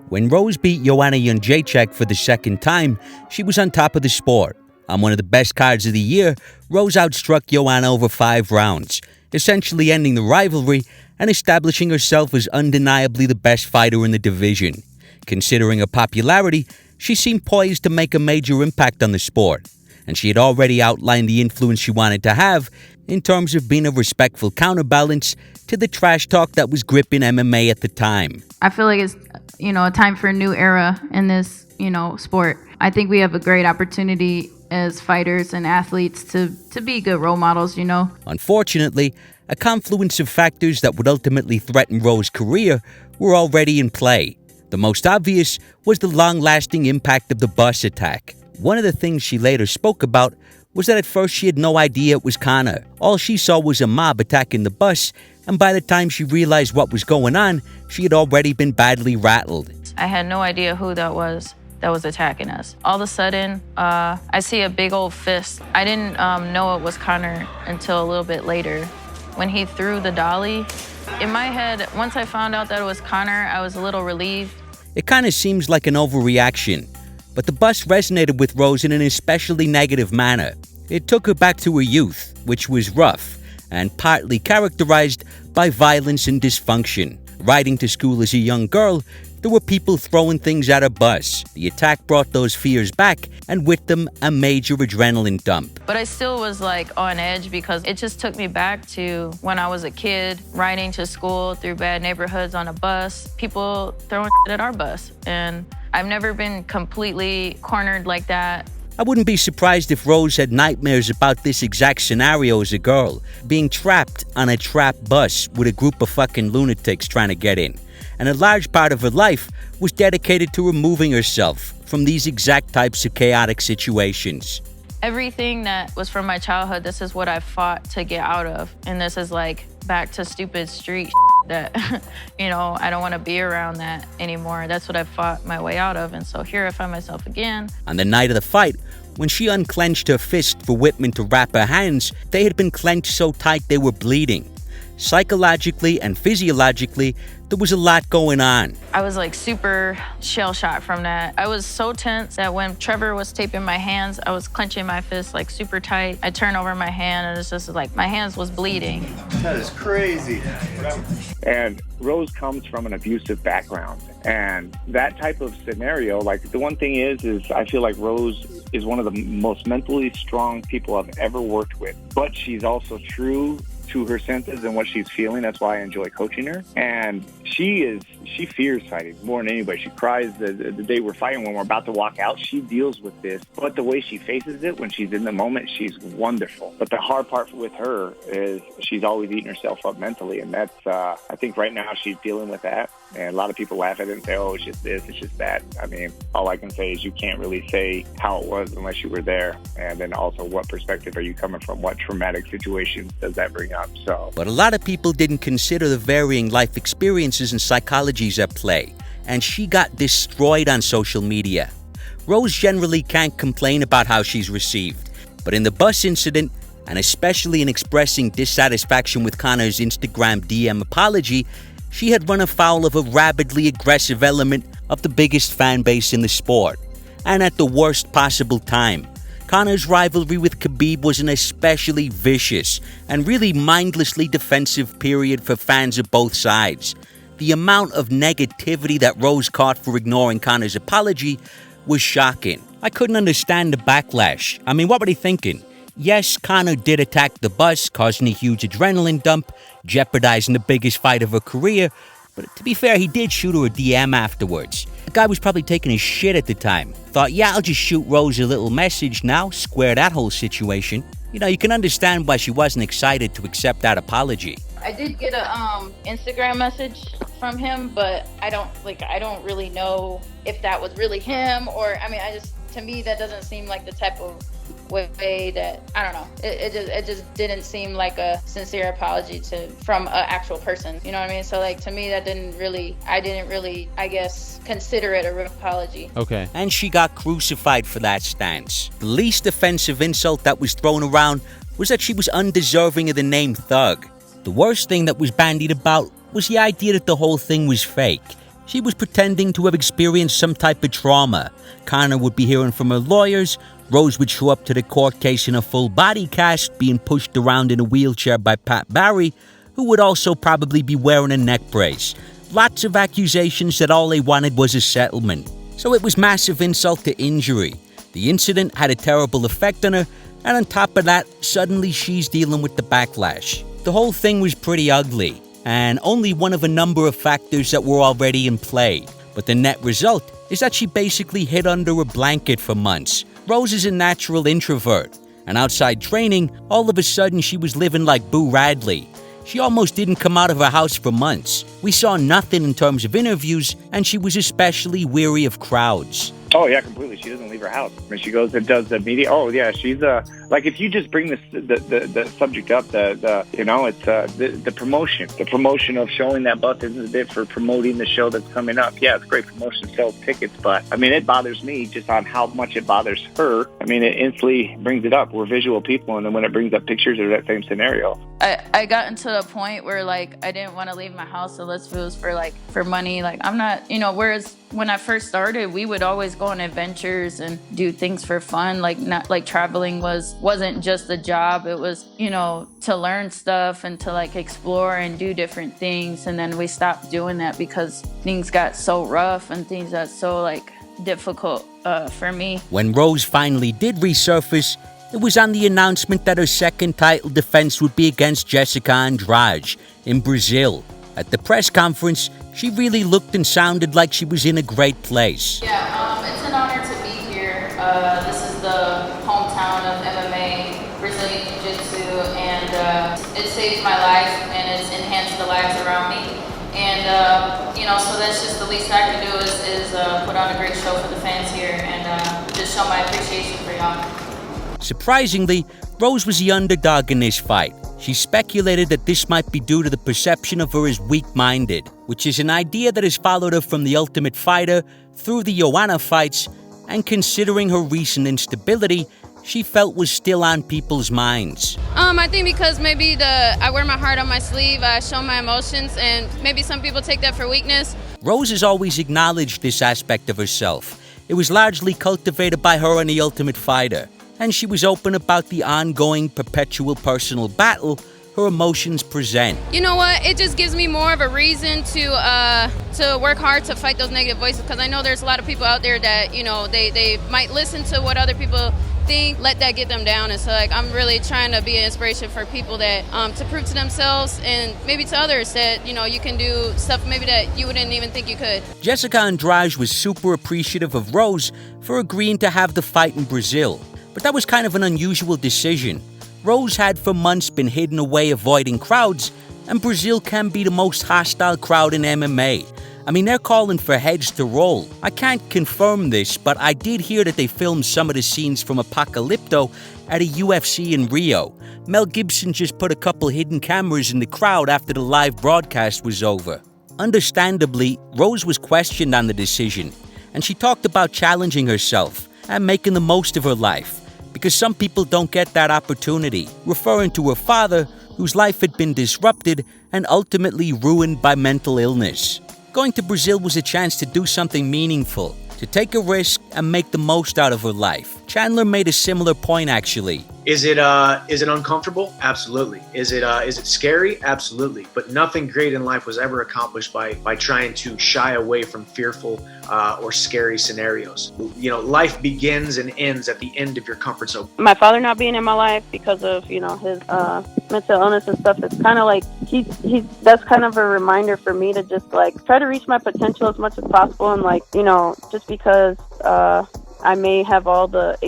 When Rose beat Joanna Jędrzejczyk for the second time, she was on top of the sport. On one of the best cards of the year, Rose outstruck Joanna over 5 rounds, essentially ending the rivalry and establishing herself as undeniably the best fighter in the division. Considering her popularity, she seemed poised to make a major impact on the sport, and she had already outlined the influence she wanted to have in terms of being a respectful counterbalance to the trash talk that was gripping MMA at the time. I feel like it's, a time for a new era in this, sport. I think we have a great opportunity as fighters and athletes to be good role models, Unfortunately, a confluence of factors that would ultimately threaten Rose's career were already in play. The most obvious was the long-lasting impact of the bus attack. One of the things she later spoke about was that at first she had no idea it was Conor. All she saw was a mob attacking the bus, and by the time she realized what was going on, she had already been badly rattled. I had no idea who that was attacking us. All of a sudden, I see a big old fist. I didn't know it was Conor until a little bit later. When he threw the dolly, in my head, once I found out that it was Conor, I was a little relieved. It kind of seems like an overreaction, but the bus resonated with Rose in an especially negative manner. It took her back to her youth, which was rough, and partly characterized by violence and dysfunction. Riding to school as a young girl, there were people throwing things at her bus. The attack brought those fears back, and with them, a major adrenaline dump. But I still was on edge because it just took me back to when I was a kid, riding to school through bad neighborhoods on a bus, people throwing shit at our bus. And I've never been completely cornered like that. I wouldn't be surprised if Rose had nightmares about this exact scenario as a girl, being trapped on a trapped bus with a group of fucking lunatics trying to get in. And a large part of her life was dedicated to removing herself from these exact types of chaotic situations. Everything that was from my childhood, this is what I fought to get out of. And this is back to stupid street that, I don't want to be around that anymore. That's what I fought my way out of. And so here I find myself again. On the night of the fight, when she unclenched her fist for Whitman to wrap her hands, they had been clenched so tight they were bleeding. Psychologically and physiologically, there was a lot going on. I was super shell-shocked from that. I was so tense that when Trevor was taping my hands, I was clenching my fist super tight. I turned over my hand and it's just my hands was bleeding. That is crazy. And Rose comes from an abusive background. And that type of scenario, the one thing is I feel like Rose is one of the most mentally strong people I've ever worked with. But she's also true to her senses and what she's feeling. That's why I enjoy coaching her. And she fears fighting more than anybody. She cries the day we're fighting. When we're about to walk out, she deals with this. But the way she faces it when she's in the moment, she's wonderful. But the hard part with her is she's always eating herself up mentally. And that's, I think right now she's dealing with that. And a lot of people laugh at it and say, oh, it's just this, it's just that. I mean, all I can say is you can't really say how it was unless you were there. And then also, what perspective are you coming from? What traumatic situations does that bring up? But a lot of people didn't consider the varying life experiences and psychologies at play, and she got destroyed on social media. Rose generally can't complain about how she's received, but in the bus incident, and especially in expressing dissatisfaction with Conor's Instagram DM apology, she had run afoul of a rabidly aggressive element of the biggest fan base in the sport, and at the worst possible time. Conor's rivalry with Khabib was an especially vicious and really mindlessly defensive period for fans of both sides. The amount of negativity that Rose caught for ignoring Conor's apology was shocking. I couldn't understand the backlash. I mean, what were they thinking? Yes, Conor did attack the bus, causing a huge adrenaline dump, jeopardizing the biggest fight of her career, but to be fair, he did shoot her a DM afterwards. The guy was probably taking his shit at the time. Thought, yeah, I'll just shoot Rose a little message now, square that whole situation. You can understand why she wasn't excited to accept that apology. I did get a Instagram message from him, but I don't really know if that was really him or, to me, that doesn't seem like the type of way that, I don't know, it just didn't seem like a sincere apology from an actual person, you know what I mean? So to me, I didn't really, I guess, consider it a real apology. Okay. And she got crucified for that stance. The least offensive insult that was thrown around was that she was undeserving of the name Thug. The worst thing that was bandied about was the idea that the whole thing was fake. She was pretending to have experienced some type of trauma. Connor would be hearing from her lawyers. Rose would show up to the court case in a full body cast, being pushed around in a wheelchair by Pat Barry, who would also probably be wearing a neck brace. Lots of accusations that all they wanted was a settlement. So it was massive insult to injury. The incident had a terrible effect on her, and on top of that, suddenly she's dealing with the backlash. The whole thing was pretty ugly, and only one of a number of factors that were already in play. But the net result is that she basically hid under a blanket for months. Rose is a natural introvert, and outside training, all of a sudden she was living like Boo Radley. She almost didn't come out of her house for months. We saw nothing in terms of interviews, and she was especially weary of crowds. Oh, yeah, completely. She doesn't leave her house. I mean, she goes and does the media. Oh, yeah, she's like, if you just bring the subject up, it's the promotion of showing that butt isn't it for promoting the show that's coming up. Yeah, it's great promotion, sells tickets, but I mean, it bothers me just on how much it bothers her. I mean, it instantly brings it up. We're visual people, and then when it brings up pictures of that same scenario. I got into the point where, like, I didn't want to leave my house unless it was for money. Like, I'm not, whereas when I first started, we would always go on adventures and do things for fun. Like, not like traveling wasn't just a job. It was, to learn stuff and to like explore and do different things. And then we stopped doing that because things got so rough and things got so like difficult for me. When Rose finally did resurface, it was on the announcement that her second title defense would be against Jessica Andrade in Brazil. At the press conference, she really looked and sounded like she was in a great place. Yeah, it's an honor to be here. This is the hometown of MMA, Brazilian Jiu-Jitsu, and it saved my life and it's enhanced the lives around me. And, so that's just the least I can do is put on a great show for the fans here and just show my appreciation for y'all. Surprisingly, Rose was the underdog in this fight. She speculated that this might be due to the perception of her as weak-minded, which is an idea that has followed her from The Ultimate Fighter through the Joanna fights, and considering her recent instability, she felt was still on people's minds. I think because maybe I wear my heart on my sleeve, I show my emotions, and maybe some people take that for weakness. Rose has always acknowledged this aspect of herself. It was largely cultivated by her in The Ultimate Fighter, and she was open about the ongoing, perpetual personal battle her emotions present. You know what? It just gives me more of a reason to work hard to fight those negative voices, because I know there's a lot of people out there that, they might listen to what other people think, let that get them down. And so, like, I'm really trying to be an inspiration for people that to prove to themselves and maybe to others that, you can do stuff maybe that you wouldn't even think you could. Jessica Andrade was super appreciative of Rose for agreeing to have the fight in Brazil. But that was kind of an unusual decision. Rose had for months been hidden away avoiding crowds, and Brazil can be the most hostile crowd in MMA. I mean, they're calling for heads to roll. I can't confirm this, but I did hear that they filmed some of the scenes from Apocalypto at a UFC in Rio. Mel Gibson just put a couple hidden cameras in the crowd after the live broadcast was over. Understandably, Rose was questioned on the decision, and she talked about challenging herself and making the most of her life, because some people don't get that opportunity, referring to her father, whose life had been disrupted and ultimately ruined by mental illness. Going to Brazil was a chance to do something meaningful, to take a risk and make the most out of her life. Chandler made a similar point, actually. Is it uncomfortable? Absolutely. Is it scary? Absolutely. But nothing great in life was ever accomplished by trying to shy away from fearful or scary scenarios. Life begins and ends at the end of your comfort zone. My father not being in my life because of, his mental illness and stuff, it's kind of like that's kind of a reminder for me to just like try to reach my potential as much as possible. And just because I may have all the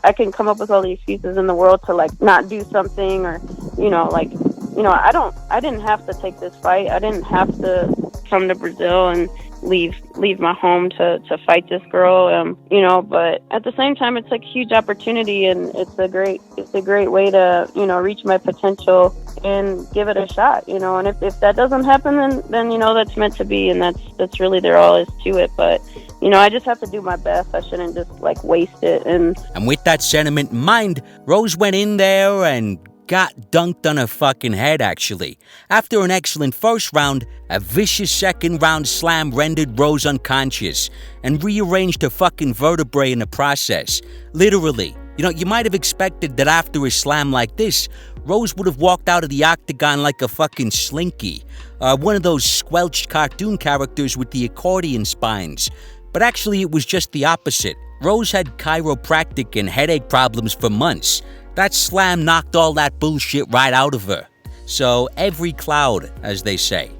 I can come up with all the excuses in the world to like not do something, or I didn't have to take this fight. I didn't have to come to Brazil and leave my home to fight this girl, but at the same time it's like a huge opportunity, and it's a great way to reach my potential and give it a shot, and if that doesn't happen, then that's meant to be, and that's really there all is to it. But I just have to do my best. I shouldn't just like waste it. And with that sentiment in mind, Rose went in there and got dunked on her fucking head, actually. After an excellent first round, a vicious second round slam rendered Rose unconscious and rearranged her fucking vertebrae in the process. Literally. You know, you might have expected that after a slam like this, Rose would have walked out of the octagon like a fucking slinky. One of those squelched cartoon characters with the accordion spines. But actually, it was just the opposite. Rose had chiropractic and headache problems for months. That slam knocked all that bullshit right out of her. So, every cloud, as they say.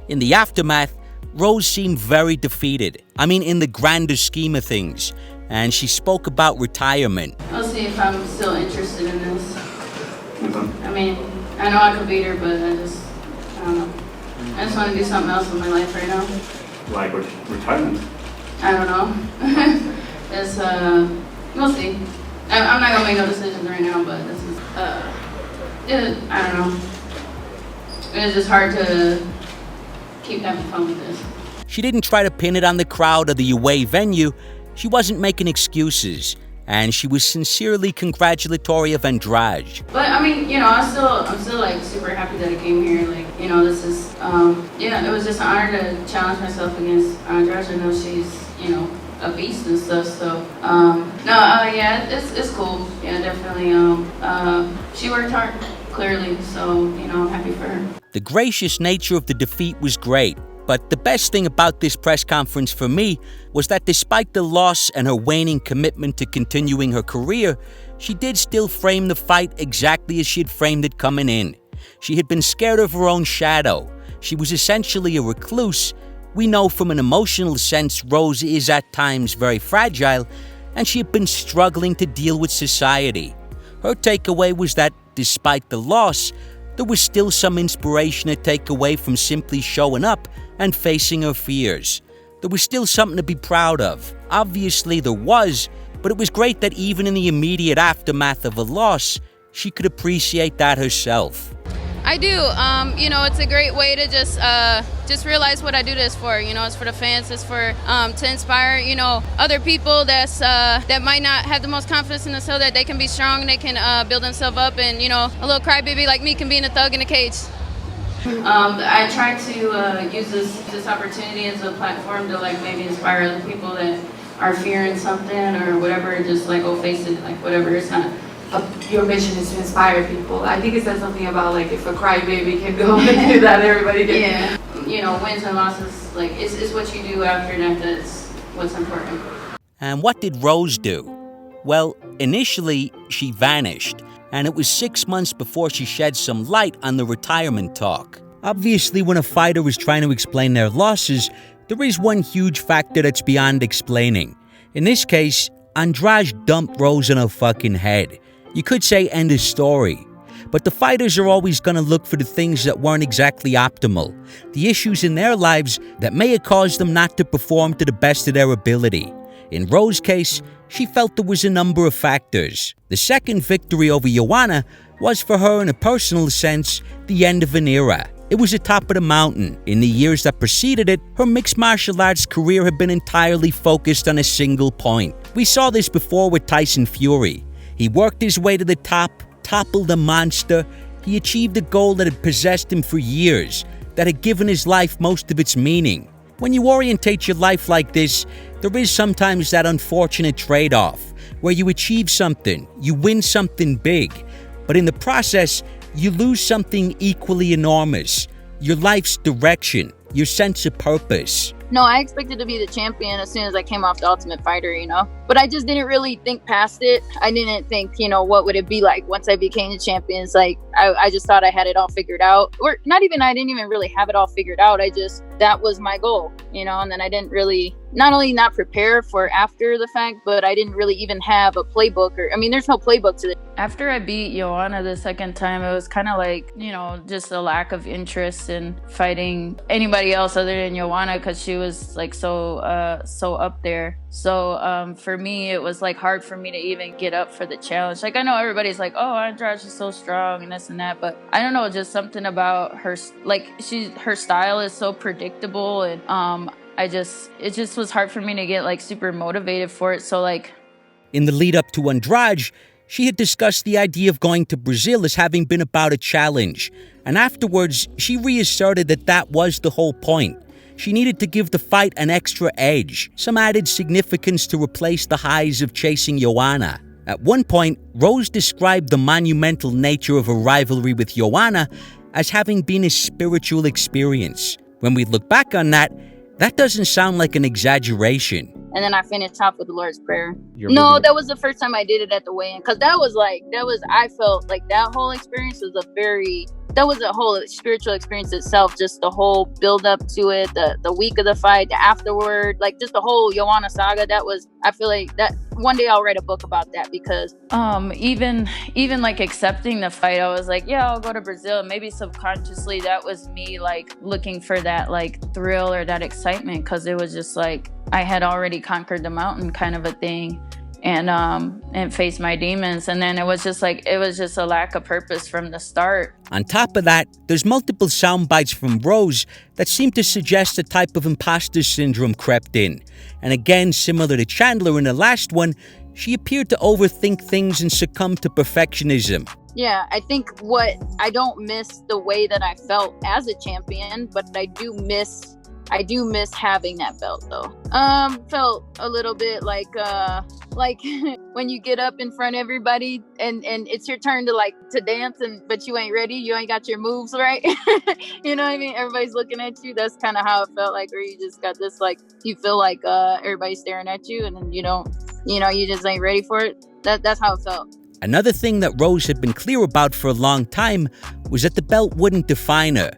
In the aftermath, Rose seemed very defeated. I mean, in the grander scheme of things. And she spoke about retirement. I'll see if I'm still interested in this. I mean, I know I could beat her, but I don't know. I just want to do something else with my life right now. Like retirement? I don't know. It's, we'll see. I'm not gonna make no decisions right now, but this is, I don't know. It's just hard to keep having fun with this. She didn't try to pin it on the crowd or the away venue. She wasn't making excuses, and she was sincerely congratulatory of Andrade. But I mean, you know, I'm still like super happy that I came here. Like, you know, this is, it was just an honor to challenge myself against Andrade. I know she's, you know, a beast and stuff. So, yeah, it's cool. Yeah, definitely. She worked hard, clearly. So, you know, I'm happy for her. The gracious nature of the defeat was great. But the best thing about this press conference for me was that despite the loss and her waning commitment to continuing her career, she did still frame the fight exactly as she had framed it coming in. She had been scared of her own shadow. She was essentially a recluse. We know from an emotional sense Rose is at times very fragile, and she had been struggling to deal with society. Her takeaway was that despite the loss, there was still some inspiration to take away from simply showing up and facing her fears. There was still something to be proud of. Obviously there was, but it was great that even in the immediate aftermath of a loss, she could appreciate that herself. I do. You know, it's a great way to just realize what I do this for. You know, it's for the fans. It's for to inspire, you know, other people that might not have the most confidence in themselves, that they can be strong, they can build themselves up, and, you know, a little crybaby like me can be in a thug in a cage. I try to use this opportunity as a platform to like maybe inspire other people that are fearing something or whatever. Just like go face it, like whatever. It's not. Your mission is to inspire people. I think it says something about like if a crybaby can go and do that, everybody can. Yeah, you know, wins and losses, like it's what you do after that that's what's important. And what did Rose do? Well, initially she vanished, and it was 6 months before she shed some light on the retirement talk. Obviously, when a fighter is trying to explain their losses, there is one huge factor that's beyond explaining. In this case, Andrade dumped Rose on her fucking head. You could say end of story. But the fighters are always going to look for the things that weren't exactly optimal, the issues in their lives that may have caused them not to perform to the best of their ability. In Rose's case, she felt there was a number of factors. The second victory over Joanna was for her, in a personal sense, the end of an era. It was the top of the mountain. In the years that preceded it, her mixed martial arts career had been entirely focused on a single point. We saw this before with Tyson Fury. He worked his way to the top, toppled a monster. He achieved a goal that had possessed him for years, that had given his life most of its meaning. When you orientate your life like this, there is sometimes that unfortunate trade-off, where you achieve something, you win something big, but in the process, you lose something equally enormous, your life's direction, your sense of purpose. No, I expected to be the champion as soon as I came off the Ultimate Fighter, you know. But I just didn't really think past it. I didn't think, you know, what would it be like once I became the champion. It's like, I just thought I had it all figured out. Or not even, I didn't even really have it all figured out. That was my goal, you know. And then I didn't really, not only not prepare for after the fact, but I didn't really even have a playbook. There's no playbook to it. After I beat Joanna the second time, it was kind of like, you know, just a lack of interest in fighting anybody else other than Joanna, because she was like so up there. So for me, it was like hard for me to even get up for the challenge. Like, I know everybody's like, oh, Andrade is so strong and this and that, but I don't know, just something about her, like her style is so predictable, and it just was hard for me to get like super motivated for it. So like, in the lead up to Andrade, She had discussed the idea of going to Brazil as having been about a challenge, and afterwards, she reasserted that that was the whole point. She needed to give the fight an extra edge, some added significance to replace the highs of chasing Joanna. At one point, Rose described the monumental nature of a rivalry with Joanna as having been a spiritual experience. When we look back on that, that doesn't sound like an exaggeration. And then I finished off with the Lord's Prayer. No, that was the first time I did it at the weigh-in. Because I felt like that whole experience was that was a whole spiritual experience itself. Just the whole build up to it, the week of the fight, the afterward, like just the whole Joanna saga. I feel like that one day I'll write a book about that because even like accepting the fight, I was like, yeah, I'll go to Brazil. Maybe subconsciously that was me like looking for that like thrill or that excitement, because it was just like I had already conquered the mountain kind of a thing, and faced my demons. And then it was just a lack of purpose from the start. On top of that, there's multiple sound bites from Rose that seem to suggest a type of imposter syndrome crept in. And again, similar to Chandler in the last one, she appeared to overthink things and succumb to perfectionism. Yeah, I think I don't miss the way that I felt as a champion, but I do miss having that belt though. Felt a little bit like when you get up in front of everybody and it's your turn to dance, but you ain't ready, you ain't got your moves right. You know what I mean? Everybody's looking at you. That's kind of how it felt like, where you just got this you feel like everybody's staring at you, and then you just ain't ready for it. That's how it felt. Another thing that Rose had been clear about for a long time was that the belt wouldn't define her.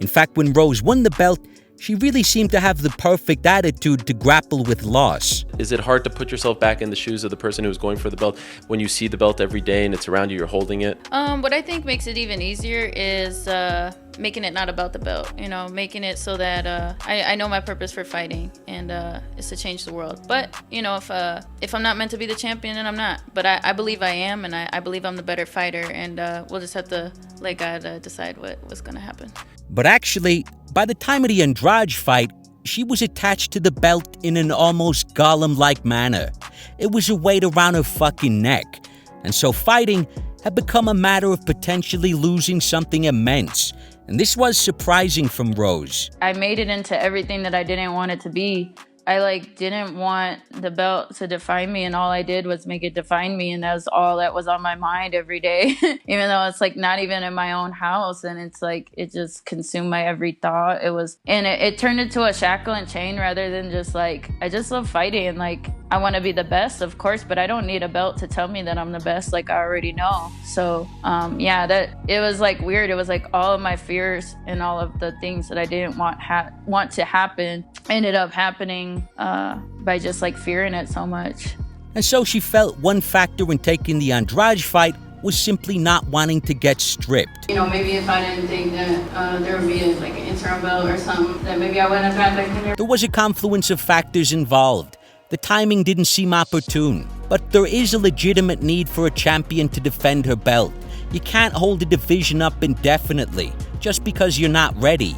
In fact, when Rose won the belt, she really seemed to have the perfect attitude to grapple with loss. Is it hard to put yourself back in the shoes of the person who's going for the belt when you see the belt every day and it's around you, you're holding it? What I think makes it even easier is making it not about the belt, making it so that I know my purpose for fighting, and it's to change the world. But, if I'm not meant to be the champion, then I'm not. But I believe I am, and I believe I'm the better fighter, and we'll just have to let God decide what's going to happen. But actually, by the time of the Andrade fight, she was attached to the belt in an almost Gollum-like manner. It was a weight around her fucking neck. And so fighting had become a matter of potentially losing something immense. And this was surprising from Rose. I made it into everything that I didn't want it to be. I didn't want the belt to define me, and all I did was make it define me, and that was all that was on my mind every day. Even though it's not even in my own house, and it's it just consumed my every thought. It turned into a shackle and chain rather than just I just love fighting, and I want to be the best, of course, but I don't need a belt to tell me that I'm the best. I already know. So that it was weird. It was all of my fears and all of the things that I didn't want to happen ended up happening by just fearing it so much. And so she felt one factor in taking the Andrade fight was simply not wanting to get stripped. Maybe if I didn't think that there would be an interim belt or something, then maybe I wouldn't have got that. There was a confluence of factors involved. The timing didn't seem opportune, but there is a legitimate need for a champion to defend her belt. You can't hold a division up indefinitely just because you're not ready.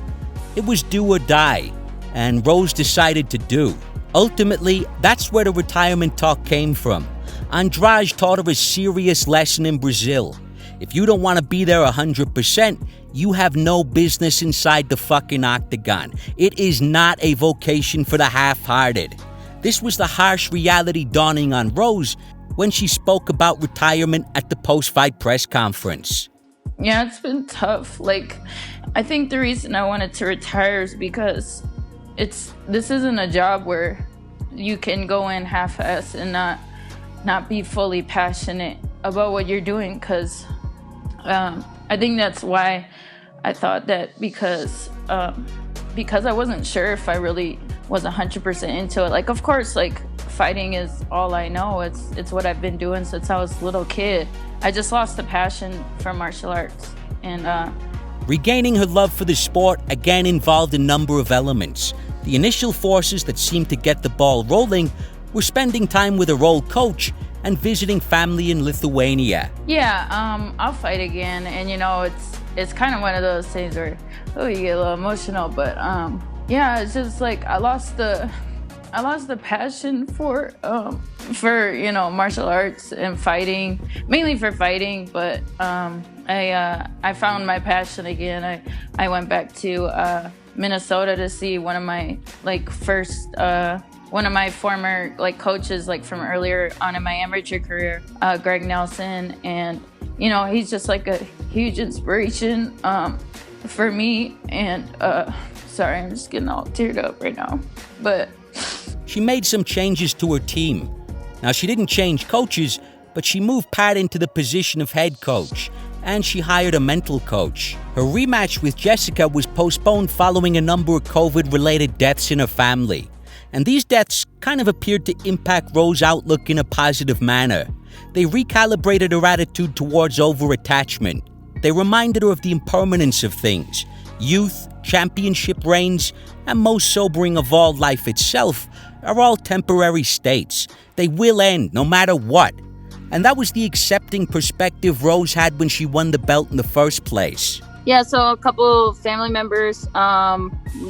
It was do or die, and Rose decided to do. Ultimately, that's where the retirement talk came from. Andrade taught her a serious lesson in Brazil. If you don't want to be there 100%, you have no business inside the fucking octagon. It is not a vocation for the half-hearted. This was the harsh reality dawning on Rose when she spoke about retirement at the post-fight press conference. Yeah, it's been tough. I think the reason I wanted to retire is because this isn't a job where you can go in half-ass and not be fully passionate about what you're doing, because I think that's why I thought that, because I wasn't sure if I really was 100% into it. Of course, fighting is all I know. It's what I've been doing since I was a little kid. I just lost the passion for martial arts, and regaining her love for the sport again involved a number of elements. The initial forces that seemed to get the ball rolling were spending time with her old coach and visiting family in Lithuania. Yeah, I'll fight again, and it's kind of one of those things where you get a little emotional, but yeah, it's just I lost the I lost the passion for martial arts and fighting, mainly for fighting. But I found my passion again. I went back to Minnesota to see one of my former coaches from earlier on in my amateur career, Greg Nelson, and he's just like a huge inspiration for me. And sorry, I'm just getting all teared up right now. But she made some changes to her team. Now, she didn't change coaches, but she moved Pat into the position of head coach, and she hired a mental coach. Her rematch with Jessica was postponed following a number of COVID-related deaths in her family. And these deaths kind of appeared to impact Rose's outlook in a positive manner. They recalibrated her attitude towards over-attachment. They reminded her of the impermanence of things. Youth, championship reigns, and most sobering of all, life itself, are all temporary states. They will end no matter what. And that was the accepting perspective Rose had when she won the belt in the first place. Yeah, so a couple family members,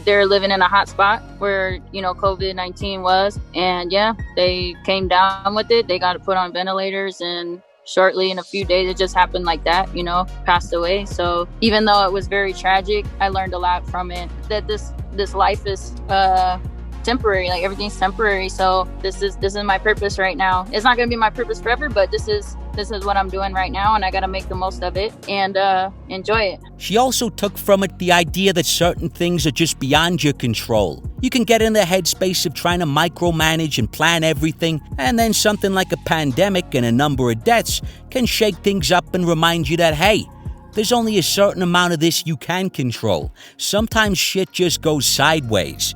they're living in a hot spot where, COVID-19 was. And yeah, they came down with it. They got put on ventilators, and shortly, in a few days, it just happened like that, passed away. So even though it was very tragic, I learned a lot from it, that this life is temporary. Like, everything's temporary. So this is my purpose right now. It's not going to be my purpose forever, but this is what I'm doing right now, and I got to make the most of it and enjoy it. She also took from it the idea that certain things are just beyond your control. You can get in the headspace of trying to micromanage and plan everything, and then something like a pandemic and a number of deaths can shake things up and remind you that, hey, there's only a certain amount of this you can control. Sometimes shit just goes sideways.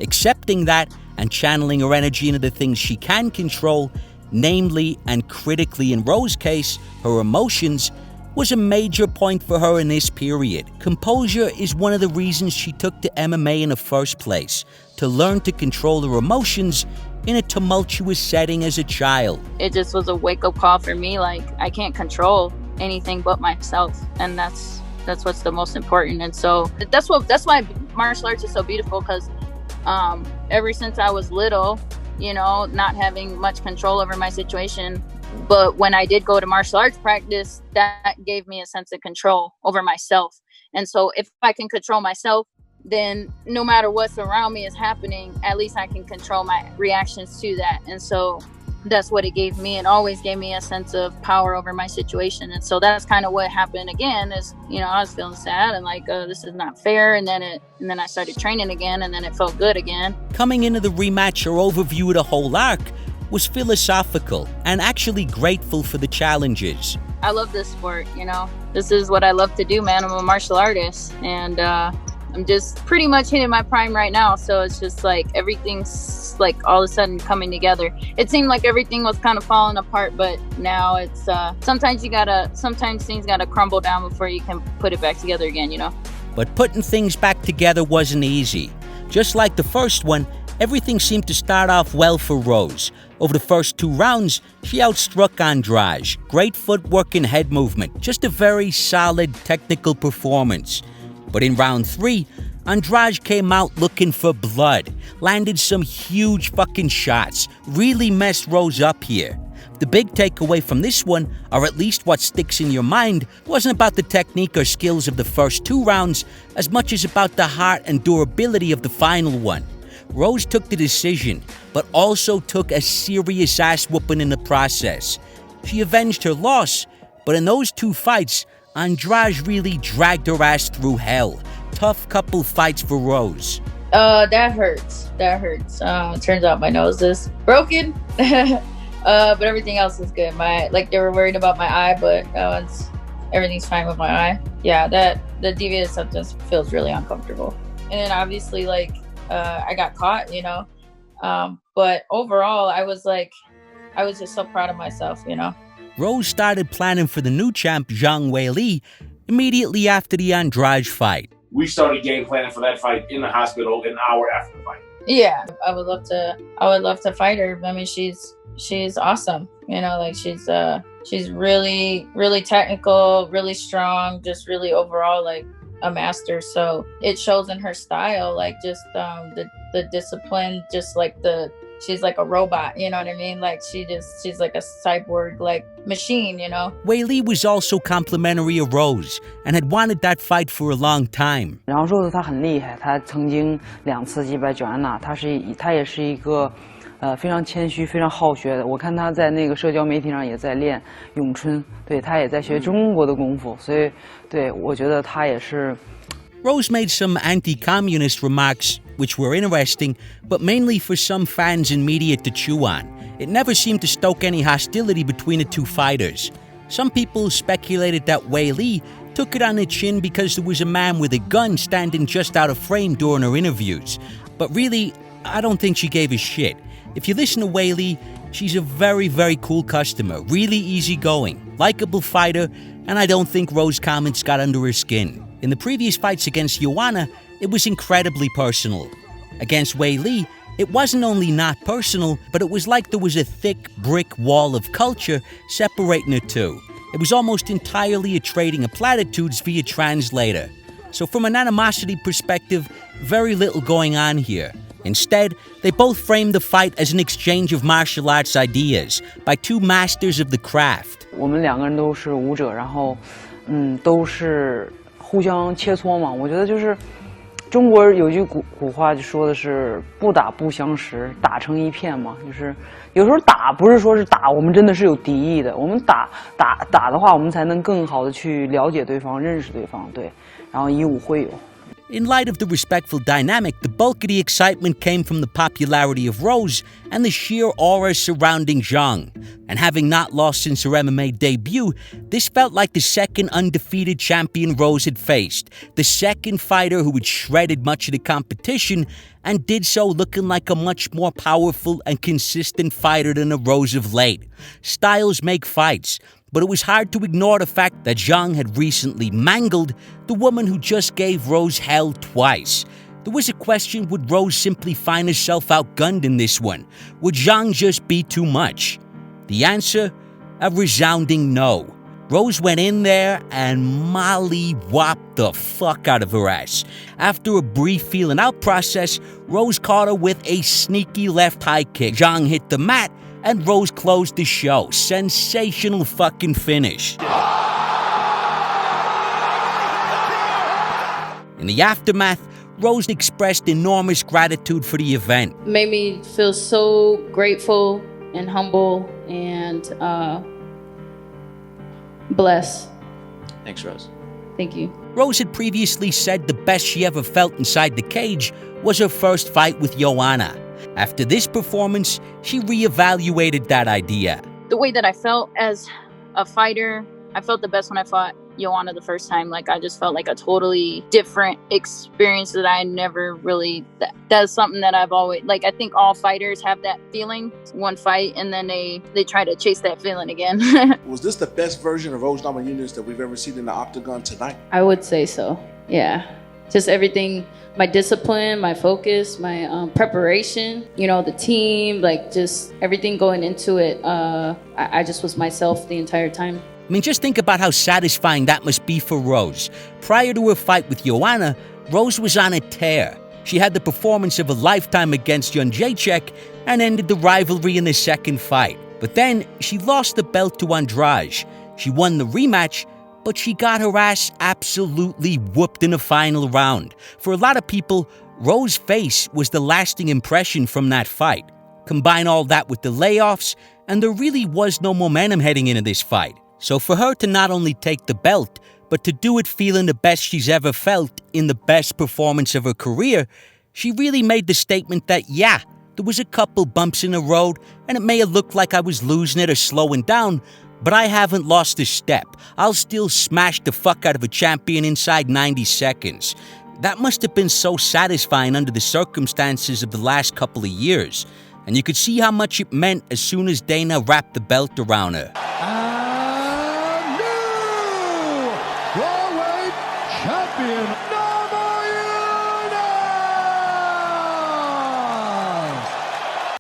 Accepting that and channeling her energy into the things she can control, namely and critically in Rose's case, her emotions, was a major point for her in this period. Composure is one of the reasons she took to MMA in the first place, to learn to control her emotions in a tumultuous setting as a child. It just was a wake-up call for me. Like, I can't control anything but myself, and that's what's the most important. And so that's why martial arts is so beautiful, because ever since I was little, not having much control over my situation. But when I did go to martial arts practice, that gave me a sense of control over myself. And so if I can control myself, then no matter what's around me is happening, at least I can control my reactions to that. And so that's what it gave me, and always gave me a sense of power over my situation. And so that's kind of what happened again is, I was feeling sad and like, this is not fair. And then I started training again, and then it felt good again. Coming into the rematch, her overview of the whole arc was philosophical and actually grateful for the challenges. I love this sport, This is what I love to do, man. I'm a martial artist, and I'm just pretty much hitting my prime right now. So it's just like everything's like all of a sudden coming together. It seemed like everything was kind of falling apart, but now it's sometimes things gotta crumble down before you can put it back together again, But putting things back together wasn't easy. Just like the first one, everything seemed to start off well for Rose. Over the first 2 rounds, she outstruck Andrade. Great footwork and head movement, just a very solid technical performance. But in round 3, Andrade came out looking for blood, landed some huge fucking shots, really messed Rose up here. The big takeaway from this one, or at least what sticks in your mind, wasn't about the technique or skills of the first 2 rounds as much as about the heart and durability of the final one. Rose took the decision, but also took a serious ass-whooping in the process. She avenged her loss, but in those 2 fights, Andrade really dragged her ass through hell. Tough couple fights for Rose. That hurts. Turns out my nose is broken. But everything else is good. They were worried about my eye, but everything's fine with my eye. Yeah, the deviated septum feels really uncomfortable. And then obviously, I got caught, But overall, I was just so proud of myself, Rose started planning for the new champ, Zhang immediately after the Andrade fight. We started game planning for that fight in the hospital an hour after the fight. Yeah, I would love to fight her. I mean, she's awesome. She's really, really technical, really strong, just really overall a master. So it shows in her style, like just the discipline, just like she's like a robot, you know what I mean? Like she's like a cyborg, like machine, you know? Wei Li was also complimentary of Rose and had wanted that fight for a long time. 然后 Rose 她很厉害，她曾经2次击败 Joanna， 她也是一个非常谦虚、非常好学的。我看她在那个社交媒体上也在练咏春，对，她也在学中国的功夫，所以对我觉得她也是。Rose made some anti-communist remarks, which were interesting, but mainly for some fans and media to chew on. It never seemed to stoke any hostility between the two fighters. Some people speculated that Wei Li took it on the chin because there was a man with a gun standing just out of frame during her interviews. But really, I don't think she gave a shit. If you listen to Wei Li, she's a very, very cool customer, really easygoing, likable fighter, and I don't think Rose's comments got under her skin. In the previous fights against Joanna, it was incredibly personal. Against Wei Li, it wasn't only not personal, but it was like there was a thick brick wall of culture separating the two. It was almost entirely a trading of platitudes via translator. So from an animosity perspective, very little going on here. Instead, they both framed the fight as an exchange of martial arts ideas by two masters of the craft. 我们2个人都是武者，然后都是互相切磋嘛。我觉得就是中国有句古话就说的是不打不相识，打成一片嘛。就是有时候打不是说是打，我们真的是有敌意的。我们打的话，我们才能更好的去了解对方、认识对方，对，然后以武会友。In light of the respectful dynamic, the bulk of the excitement came from the popularity of Rose and the sheer aura surrounding Zhang. And having not lost since her MMA debut, this felt like the second undefeated champion Rose had faced, the second fighter who had shredded much of the competition and did so looking like a much more powerful and consistent fighter than a Rose of late. Styles make fights, but it was hard to ignore the fact that Zhang had recently mangled the woman who just gave Rose hell twice. There was a question, would Rose simply find herself outgunned in this one? Would Zhang just be too much? The answer? A resounding no. Rose went in there and molly-whopped the fuck out of her ass. After a brief feeling out process, Rose caught her with a sneaky left high kick. Zhang hit the mat, and Rose closed the show. Sensational fucking finish. In the aftermath, Rose expressed enormous gratitude for the event. Made me feel so grateful and humble and blessed. Thanks, Rose. Thank you. Rose had previously said the best she ever felt inside the cage was her first fight with Joanna. After this performance, she reevaluated that idea. The way that I felt as a fighter, I felt the best when I fought Joanna the first time. Like, I just felt like a totally different experience that I never really... That's something that I've always... Like, I think all fighters have that feeling, one fight, and then they try to chase that feeling again. Was this the best version of Rose Namajunas that we've ever seen in the octagon tonight? I would say so, yeah. Just everything... My discipline, my focus, my preparation, you know, the team, like just everything going into it. I just was myself the entire time. I mean, just think about how satisfying that must be for Rose. Prior to her fight with Joanna, Rose was on a tear. She had the performance of a lifetime against Jędrzejczyk and ended the rivalry in the second fight. But then she lost the belt to Andrade. She won the rematch, but she got her ass absolutely whooped in the final round. For a lot of people, Rose's face was the lasting impression from that fight. Combine all that with the layoffs, and there really was no momentum heading into this fight. So for her to not only take the belt, but to do it feeling the best she's ever felt in the best performance of her career, she really made the statement that, yeah, there was a couple bumps in the road, and it may have looked like I was losing it or slowing down, but I haven't lost a step. I'll still smash the fuck out of a champion inside 90 seconds. That must have been so satisfying under the circumstances of the last couple of years. And you could see how much it meant as soon as Dana wrapped the belt around her. And new Strawweight champion, Namajunas!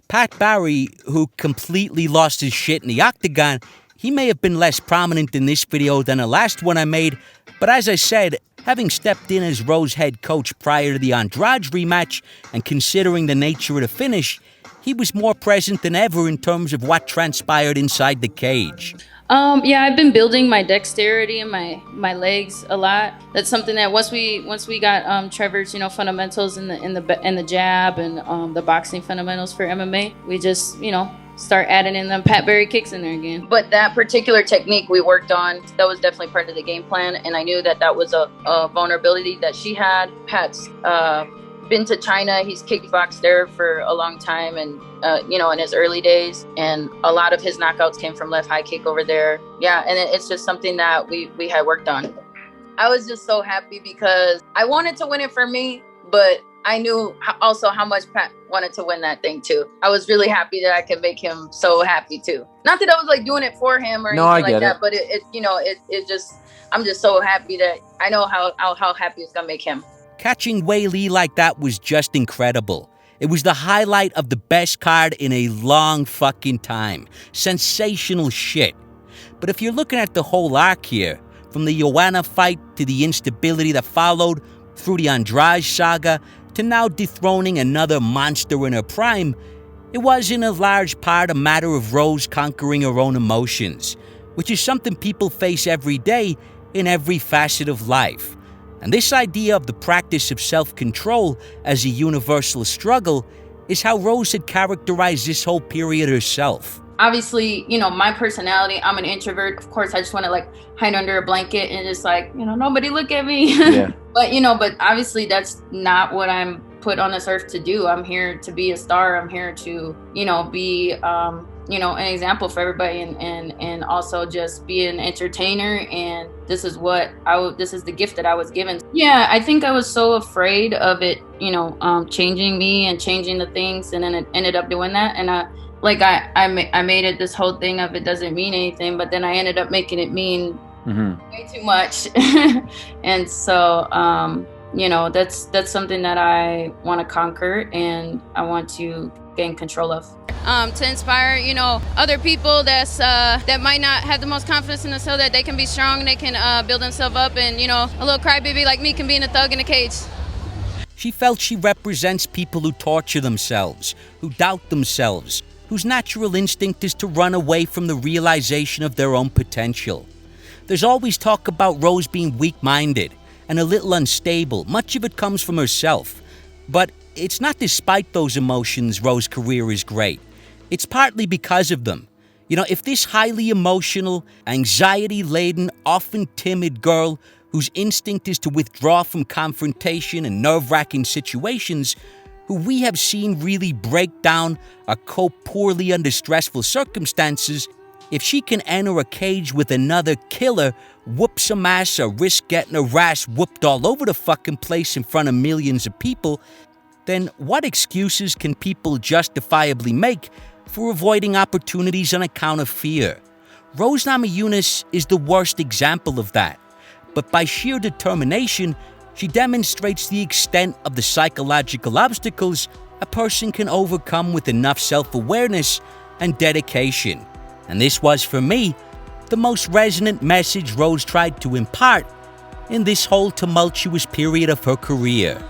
Pat Barry, who completely lost his shit in the octagon, he may have been less prominent in this video than the last one I made, but as I said, Having stepped in as Rose's head coach prior to the Andrade rematch and considering the nature of the finish, he was more present than ever in terms of what transpired inside the cage. Yeah, I've been building my dexterity and my legs a lot. That's something that once we got Trevor's fundamentals in the jab and the boxing fundamentals for MMA, we just start adding in them Pat Berry kicks in there again. But that particular technique we worked on, that was definitely part of the game plan, and I knew that was a vulnerability that she had. Pat's been to China. He's kickboxed there for a long time, and in his early days, and a lot of his knockouts came from left high kick over there. Yeah, and it's just something that we had worked on. I was just so happy because I wanted to win it for me, but I knew also how much Pat wanted to win that thing too. I was really happy that I could make him so happy too. Not that I was like doing it for him or anything like that, but I'm just so happy that I know how happy it's gonna make him. Catching Wei Li like that was just incredible. It was the highlight of the best card in a long fucking time. Sensational shit. But if you're looking at the whole arc here, from the Joanna fight to the instability that followed, through the Andrade saga, to now dethroning another monster in her prime, it was in a large part a matter of Rose conquering her own emotions, which is something people face every day in every facet of life. And this idea of the practice of self-control as a universal struggle is how Rose had characterized this whole period herself. Obviously, my personality, I'm an introvert. Of course, I just want to hide under a blanket and just nobody look at me. Yeah. But obviously that's not what I'm put on this earth to do. I'm here to be a star. I'm here to, be, an example for everybody and also just be an entertainer. And this is this is the gift that I was given. Yeah, I think I was so afraid of it, changing me and changing the things. And then it ended up doing that. And I made it this whole thing of it doesn't mean anything, but then I ended up making it mean way too much. And so, that's something that I want to conquer and I want to gain control of. To inspire, other people that might not have the most confidence in themselves, that they can be strong, they can build themselves up, and, a little crybaby like me can be in a thug in a cage. She felt she represents people who torture themselves, who doubt themselves, whose natural instinct is to run away from the realization of their own potential. There's always talk about Rose being weak-minded and a little unstable. Much of it comes from herself. But it's not despite those emotions Rose's career is great. It's partly because of them. If this highly emotional, anxiety-laden, often timid girl whose instinct is to withdraw from confrontation and nerve-wracking situations, who we have seen really break down or cope poorly under stressful circumstances, if she can enter a cage with another killer, whoop some ass or risk getting her ass whooped all over the fucking place in front of millions of people, then what excuses can people justifiably make for avoiding opportunities on account of fear? Rose Namajunas is the worst example of that. But by sheer determination, she demonstrates the extent of the psychological obstacles a person can overcome with enough self-awareness and dedication. And this was, for me, the most resonant message Rose tried to impart in this whole tumultuous period of her career.